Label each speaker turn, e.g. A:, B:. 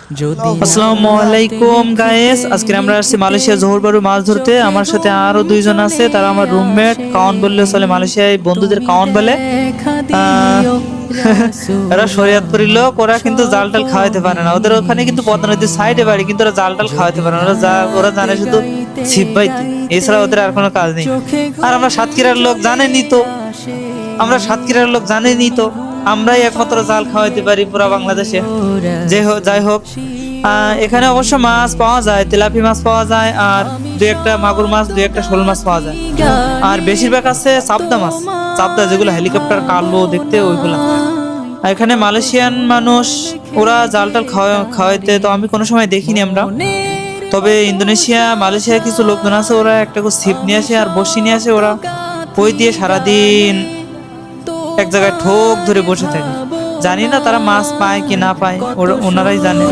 A: আসসালামু আলাইকুম গাইস, আজকে আমরা আসছি মালয়েশিয়া জোহর বারু মাছ ধরতে। আমার সাথে আরো দুইজন আছে, তারা আমার রুমমেট। কাউন বললে চলে, মালয়েশিয়ায় বন্ধুদের কাউন বলে। এরা শরীয়তপুরি লোক, ওরা কিন্তু জাল টাল খাওয়াইতে পারে না। ওদের ওখানে কিন্তু পদ্মা নদীর সাইডে বাড়ি, কিন্তু ওরা জাল টাল খাওয়াইতে পারে না। ওরা জানে শুধু ছিপ বাইতে, এছাড়া ওদের আর কোনো কাজ নেই। আর আমরা সাতক্ষীরার লোক, জানেনই তো, আমরাই একমাত্র জাল খাওয়াইতে পারি পুরা বাংলাদেশে। যাই হোক, এখানে অবশ্য মাছ পাওয়া যায়, তেলাপি মাছ পাওয়া যায়, আর দুই একটা মাগুর মাছ, দুই একটা শোল মাছ পাওয়া যায়। আর বেশিরভাগ আছে চাপদা মাছ, চাপদা যেগুলো হেলিকপ্টার কালো দেখতে, ওইগুলা। এখানে মালয়েশিয়ান মানুষ, ওরা জাল টাল খাওয়াইতে তো আমি কোনো সময় দেখিনি আমরা। তবে ইন্দোনেশিয়া, মালয়েশিয়া কিছু লোকজন আছে, ওরা একটা করে ছিপ নিয়ে আসে আর বড়শি নিয়ে আসে। ওরা ওই দিয়ে সারাদিন এক জায়গায় ঠোক ধরে বসে থাকে। জানি না তারা মাছ পায় কি না পায়, ওনারাই জানে।